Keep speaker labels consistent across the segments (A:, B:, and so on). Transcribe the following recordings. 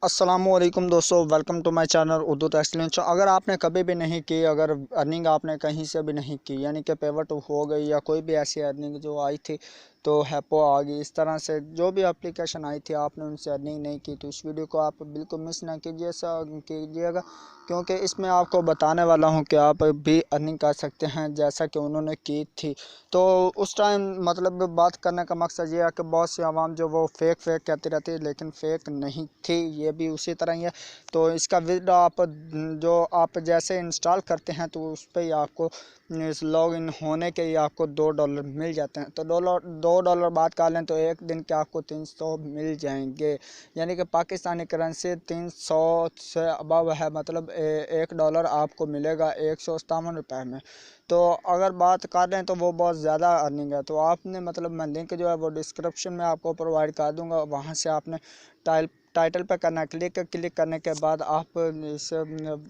A: अस्सलामुअलैकुम दोस्तों, welcome to my channel Urdu to excellence. अगर आपने कभी भी नहीं की, अगर अर्निंग आपने कहीं से भी नहीं की, यानी कि पेवट हो गई या कोई भी ऐसी अर्निंग जो आई थी तो हैपो आ गई, इस तरह से जो भी एप्लीकेशन आई थी आपने उनसे अर्निंग नहीं की, तो इस वीडियो को आप बिल्कुल मिस ना कीजिएगा, क्योंकि इसमें आपको बताने वाला हूं कि आप भी अर्निंग कर सकते हैं जैसा कि उन्होंने की थी। तो उस टाइम मतलब बात करने का मकसद ये है कि बहुत सी आवाम जो वो फेक कहती रहती है, लेकिन फेक नहीं थी, ये भी उसी तरह ही है। तो इसका विड्रॉ आप जो आप जैसे इंस्टॉल करते हैं तो उस पर ही आपको इस लॉग इन होने के ही आपको $2 मिल जाते हैं। तो $2 बात कर लें तो एक दिन के आपको 300 मिल जाएंगे, यानी कि पाकिस्तानी करेंसी 300 से अबव है, मतलब $1 आपको मिलेगा 157 रुपये में। तो अगर बात कर रहे हैं तो वो बहुत ज़्यादा अर्निंग है। तो आपने मतलब मैं लिंक जो है वो डिस्क्रिप्शन में आपको प्रोवाइड कर दूंगा, वहाँ से आपने टाइटल पे करना, क्लिक करने के बाद आप इस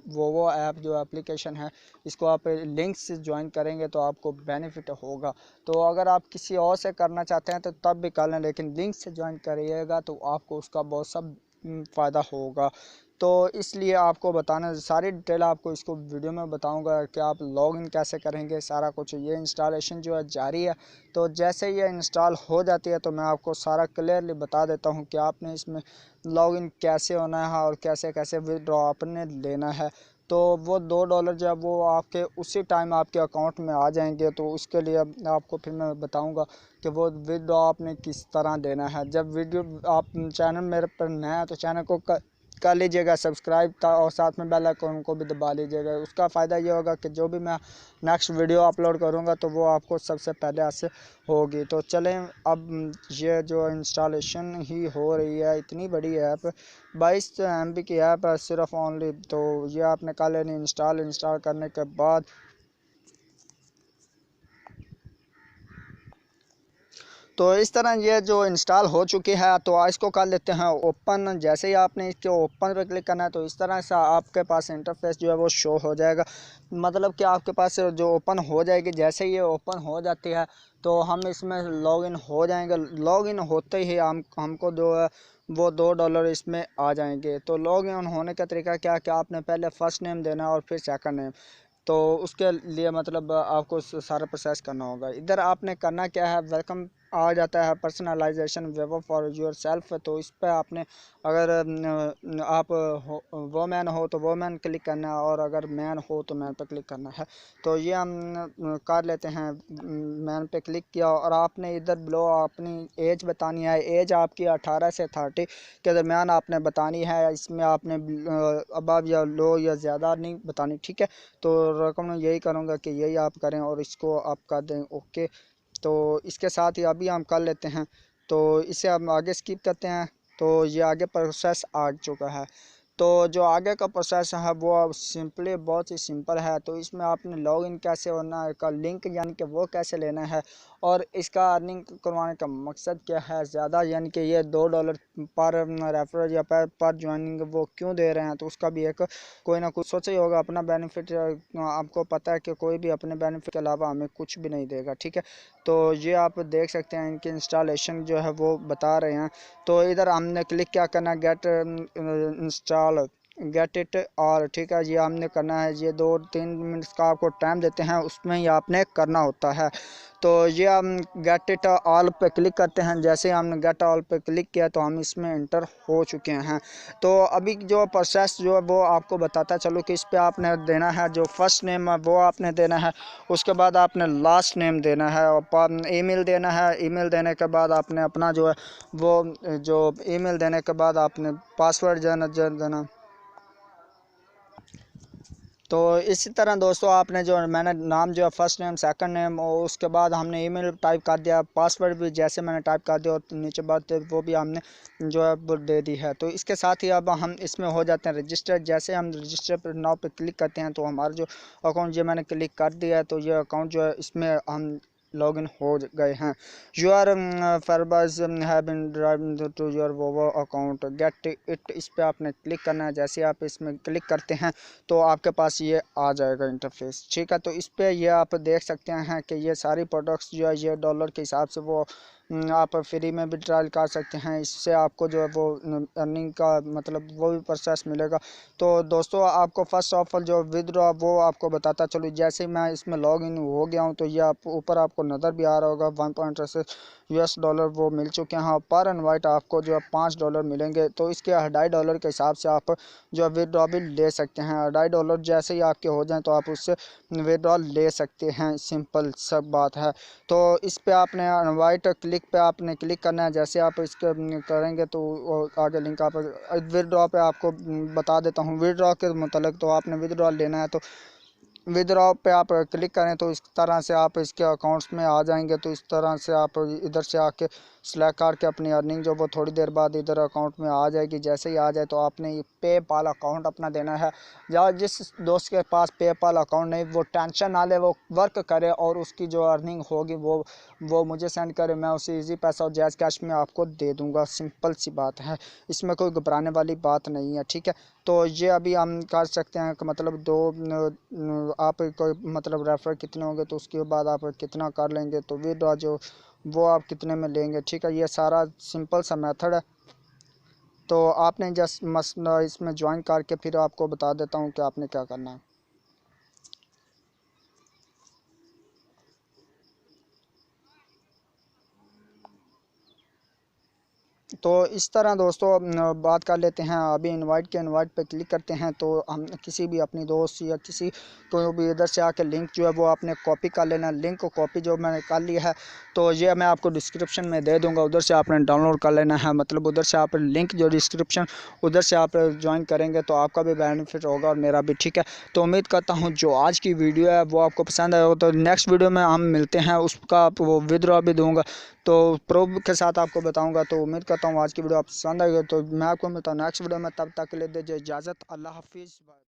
A: वोवो ऐप जो एप्लीकेशन है इसको आप लिंक से ज्वाइन करेंगे तो आपको बेनिफिट होगा। तो अगर आप किसी और से करना चाहते हैं तो तब भी कर लें, लेकिन लिंक से ज्वाइन करिएगा तो आपको उसका बहुत सब फ़ायदा होगा। तो इसलिए आपको बताना, सारी डिटेल आपको इसको वीडियो में बताऊंगा कि आप लॉगिन कैसे करेंगे, सारा कुछ। ये इंस्टॉलेशन जो है जारी है, तो जैसे ये इंस्टॉल हो जाती है तो मैं आपको सारा क्लियरली बता देता हूं कि आपने इसमें लॉगिन कैसे होना है और कैसे कैसे विड्रॉ आपने लेना है। तो वो $2 जो है वो आपके उसी टाइम आपके अकाउंट में आ जाएंगे। तो उसके लिए आपको फिर मैं बताऊंगा कि वो विड्रॉ आपने किस तरह देना है। जब वीडियो आप चैनल मेरे पर नया है तो चैनल को कर लीजिएगा सब्सक्राइब था, और साथ में बेल आइकन को भी दबा लीजिएगा। उसका फ़ायदा ये होगा कि जो भी मैं नेक्स्ट वीडियो अपलोड करूँगा तो वो आपको सबसे पहले ऐसे होगी। तो चलें, अब ये जो इंस्टॉलेशन ही हो रही है, इतनी बड़ी ऐप 22 MB की ऐप है सिर्फ ओनली। तो ये आपने कर लेनी इंस्टॉल करने के बाद तो इस तरह ये जो इंस्टॉल हो चुकी है तो इसको कर लेते हैं ओपन। जैसे ही आपने इसके ओपन पर क्लिक करना है तो इस तरह से आपके पास इंटरफेस जो है वो शो हो जाएगा, मतलब कि आपके पास जो ओपन हो जाएगी। जैसे ही ये ओपन हो जाती है तो हम इसमें लॉगिन हो जाएंगे। लॉगिन होते ही हमको जो है वो $2 इसमें आ जाएंगे। तो लॉगिन होने का तरीका क्या है कि आपने पहले फर्स्ट नेम देना है और फिर सेकंड नेम। तो उसके लिए मतलब आपको सारा प्रोसेस करना होगा। इधर आपने करना क्या है, वेलकम आ जाता है, personalization wave for yourself. तो इस पर आपने अगर आप वोमैन हो तो वोमैन क्लिक करना है, और अगर मैन हो तो मैन पर क्लिक करना है। तो ये हम कर लेते हैं, मैन पे क्लिक किया, और आपने इधर बिलो अपनी एज बतानी है। एज आपकी 18 से 30 के दरमियान आपने बतानी है। इसमें आपने अबव या लो या ज़्यादा नहीं बतानी, ठीक है। तो रकम यही करूँगा कि यही आप करें और इसको आप कर दें ओके। तो इसके साथ ही अभी हम कर लेते हैं, तो इसे हम आगे स्किप करते हैं। तो ये आगे प्रोसेस आ चुका है। तो जो आगे का प्रोसेस है वो सिंपली बहुत ही सिंपल है। तो इसमें आपने लॉगिन कैसे होना है, का लिंक यानी कि वो कैसे लेना है, और इसका अर्निंग करवाने का मकसद क्या है ज़्यादा, यानी कि ये $2 पर रेफरल या पर ज्वाइनिंग वो क्यों दे रहे हैं। तो उसका भी एक कोई ना कुछ सोचा ही होगा, अपना बेनिफिट। आपको पता है कि कोई भी अपने बेनिफिट के अलावा हमें कुछ भी नहीं देगा, ठीक है। तो ये आप देख सकते हैं इनकी इंस्टॉलेशन जो है वो बता रहे हैं। तो इधर हमने क्लिक क्या करना, get install, get it all, ठीक है। ये हमने करना है, ये 2-3 मिनट्स का आपको टाइम देते हैं, उसमें ही आपने करना होता है। तो ये हम गेट इट ऑल पे क्लिक करते हैं। जैसे हमने गेट ऑल पे क्लिक किया तो हम इसमें इंटर हो चुके हैं। तो अभी जो प्रोसेस जो है वो आपको बताता चलो कि इस पे आपने देना है जो फर्स्ट नेम है वो आपने देना है, उसके बाद आपने लास्ट नेम देना है, और ईमेल देना है। ईमेल देने के बाद आपने अपना जो है वो जो ईमेल देने के बाद आपने पासवर्ड देना। तो इसी तरह दोस्तों आपने जो मैंने नाम जो है फर्स्ट नेम सेकंड नेम, और उसके बाद हमने ईमेल टाइप कर दिया, पासवर्ड भी जैसे मैंने टाइप कर दिया और नीचे बात वो भी हमने जो है वो दे दी है। तो इसके साथ ही अब हम इसमें हो जाते हैं रजिस्टर। जैसे हम रजिस्टर पर नाव पे क्लिक करते हैं तो हमारा जो अकाउंट, ये मैंने क्लिक कर दिया है, तो ये अकाउंट जो है इसमें हम लॉगिन हो गए हैं। योर फरबर्स have been drive to your Vivo account, get it, इस पर आपने क्लिक करना है। जैसे आप इसमें क्लिक करते हैं तो आपके पास ये आ जाएगा इंटरफेस, ठीक है। तो इस पर ये आप देख सकते हैं कि ये सारी प्रोडक्ट्स जो है ये डॉलर के हिसाब से वो आप फ्री में भी ट्रायल कर सकते हैं। इससे आपको जो है वो अर्निंग का मतलब वो भी प्रोसेस मिलेगा। तो दोस्तों आपको फर्स्ट ऑफ ऑल जो विदड्रॉ वो आपको बताता चलूँ। जैसे मैं इसमें लॉग इन हो गया हूँ तो ये आप ऊपर आपको नज़र भी आ रहा होगा $1.6 वो मिल चुके हैं। पर इनवाइट आपको जो है $5 मिलेंगे। तो इसके $2.5 के हिसाब से आप जो है विदड्रॉ भी ले सकते हैं। $2.5 जैसे ही आपके हो जाएं तो आप उससे विदड्रॉ ले सकते हैं। सिंपल सब बात है। तो इस पे आपने इनवाइट क्लिक पे आपने क्लिक करना है। जैसे आप इसके करेंगे तो आगे लिंक आप विदड्रॉ पे आपको बता देता हूँ। विदड्रॉ के मतलब तो आपने विदड्रॉ लेना है तो विदड्रॉ पे आप क्लिक करें तो इस तरह से आप इसके अकाउंट्स में आ जाएंगे। तो इस तरह से आप इधर से आके सिलेक्ट करके अपनी अर्निंग जो वो थोड़ी देर बाद इधर अकाउंट में आ जाएगी। जैसे ही आ जाए तो आपने ये पेपाल अकाउंट अपना देना है। या जिस दोस्त के पास पेपाल अकाउंट नहीं वो टेंशन ना ले, वो वर्क करे और उसकी जो अर्निंग होगी वो मुझे सेंड करे। मैं उसे इजी पैसा और जैज़ कैश में आपको दे दूँगा। सिंपल सी बात है, इसमें कोई घबराने वाली बात नहीं है। ठीक है, तो ये अभी हम कर सकते हैं कि मतलब आप कोई मतलब रेफर कितने होंगे तो उसके बाद आप कितना कर लेंगे तो विदड्रॉ जो वो आप कितने में लेंगे। ठीक है, ये सारा सिंपल सा मेथड है। तो आपने जस्ट मसला इसमें ज्वाइन करके फिर आपको बता देता हूँ कि आपने क्या करना है। तो इस तरह दोस्तों बात कर लेते हैं। अभी इनवाइट पे क्लिक करते हैं तो हम किसी भी अपनी दोस्त या किसी को भी इधर से आके लिंक जो है वो आपने कॉपी कर लेना। लिंक को कॉपी जो मैंने कर लिया है तो ये मैं आपको डिस्क्रिप्शन में दे दूंगा, उधर से आपने डाउनलोड कर लेना है। मतलब उधर से आप लिंक जो डिस्क्रिप्शन उधर से आप ज्वाइन करेंगे तो आपका भी बेनिफिट होगा और मेरा भी। ठीक है, तो उम्मीद करता हूँ जो आज की वीडियो है वो आपको पसंद आएगा। तो नेक्स्ट वीडियो में हम मिलते हैं, उसका आप वो विदड्रॉ भी दूंगा तो प्रूफ के साथ आपको बताऊंगा। तो उम्मीद करता हूँ आज की वीडियो आप पसंद आएगी। तो मैं आपको मिलता हूँ नेक्स्ट वीडियो में, तब तक के लिए दीजिए इजाज़त। अल्लाह हाफिज़।